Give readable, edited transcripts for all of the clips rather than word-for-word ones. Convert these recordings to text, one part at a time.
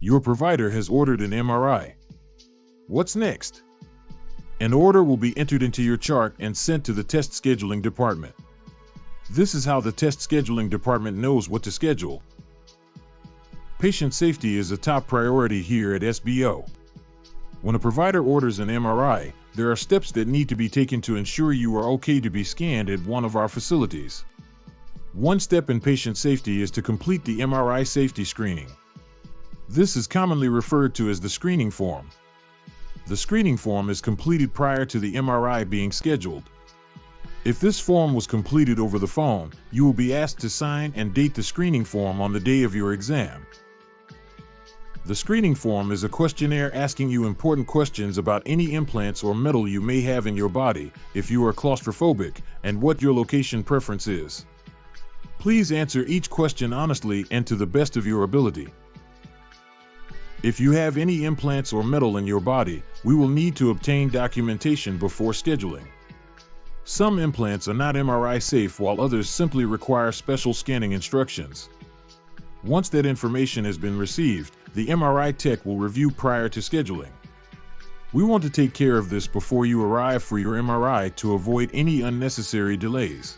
Your provider has ordered an MRI. What's next? An order will be entered into your chart and sent to the test scheduling department. This is how the test scheduling department knows what to schedule. Patient safety is a top priority here at SBO. When a provider orders an MRI, there are steps that need to be taken to ensure you are okay to be scanned at one of our facilities. One step in patient safety is to complete the MRI safety screening. This is commonly referred to as the screening form. The screening form is completed prior to the MRI being scheduled. If this form was completed over the phone, you will be asked to sign and date the screening form on the day of your exam. The screening form is a questionnaire asking you important questions about any implants or metal you may have in your body, if you are claustrophobic, and what your location preference is. Please answer each question honestly and to the best of your ability. If you have any implants or metal in your body, we will need to obtain documentation before scheduling. Some implants are not MRI safe, while others simply require special scanning instructions. Once that information has been received, the MRI tech will review prior to scheduling. We want to take care of this before you arrive for your MRI to avoid any unnecessary delays.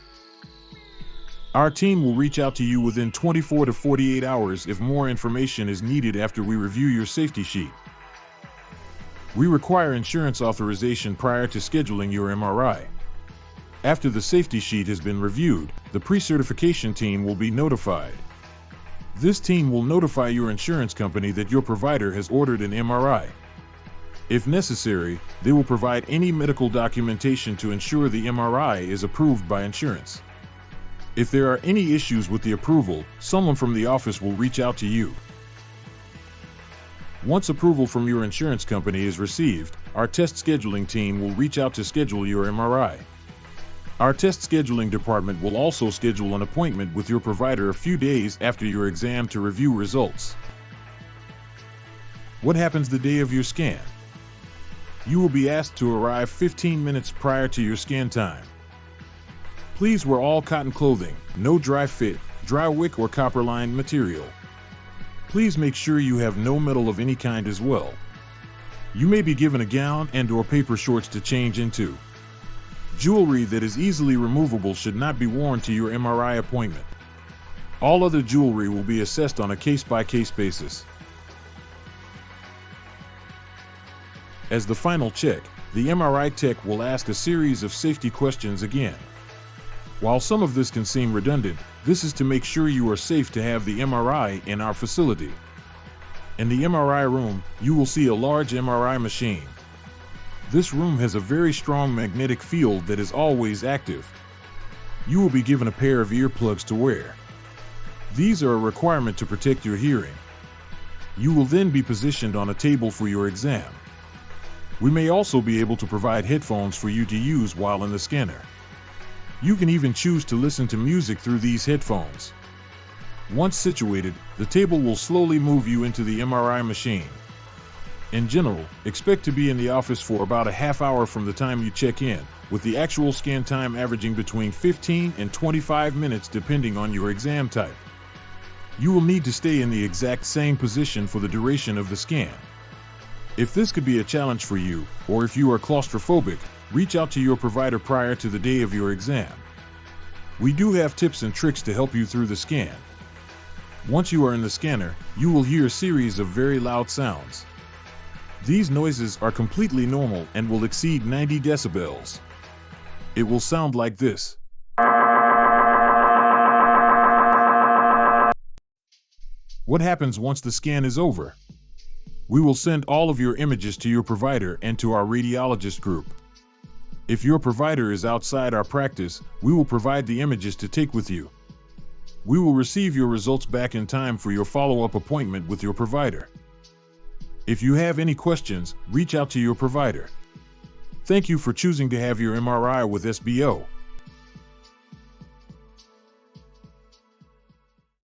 Our team will reach out to you within 24 to 48 hours if more information is needed after we review your safety sheet. We require insurance authorization prior to scheduling your MRI. After the safety sheet has been reviewed, the pre-certification team will be notified. This team will notify your insurance company that your provider has ordered an MRI. If necessary, they will provide any medical documentation to ensure the MRI is approved by insurance. If there are any issues with the approval, someone from the office will reach out to you. Once approval from your insurance company is received, our test scheduling team will reach out to schedule your MRI. Our test scheduling department will also schedule an appointment with your provider a few days after your exam to review results. What happens the day of your scan? You will be asked to arrive 15 minutes prior to your scan time. Please wear all cotton clothing, no dry fit, dry wick or copper-lined material. Please make sure you have no metal of any kind as well. You may be given a gown and/or paper shorts to change into. Jewelry that is easily removable should not be worn to your MRI appointment. All other jewelry will be assessed on a case-by-case basis. As the final check, the MRI tech will ask a series of safety questions again. While some of this can seem redundant, this is to make sure you are safe to have the MRI in our facility. In the MRI room, you will see a large MRI machine. This room has a very strong magnetic field that is always active. You will be given a pair of earplugs to wear. These are a requirement to protect your hearing. You will then be positioned on a table for your exam. We may also be able to provide headphones for you to use while in the scanner. You can even choose to listen to music through these headphones. Once situated, the table will slowly move you into the MRI machine. In general, expect to be in the office for about a half hour from the time you check in, with the actual scan time averaging between 15 and 25 minutes depending on your exam type. You will need to stay in the exact same position for the duration of the scan. If this could be a challenge for you, or if you are claustrophobic, reach out to your provider prior to the day of your exam. We do have tips and tricks to help you through the scan. Once you are in the scanner, you will hear a series of very loud sounds. These noises are completely normal and will exceed 90 decibels. It will sound like this. What happens once the scan is over? We will send all of your images to your provider and to our radiologist group. If your provider is outside our practice, we will provide the images to take with you. We will receive your results back in time for your follow-up appointment with your provider. If you have any questions, reach out to your provider. Thank you for choosing to have your MRI with SBO.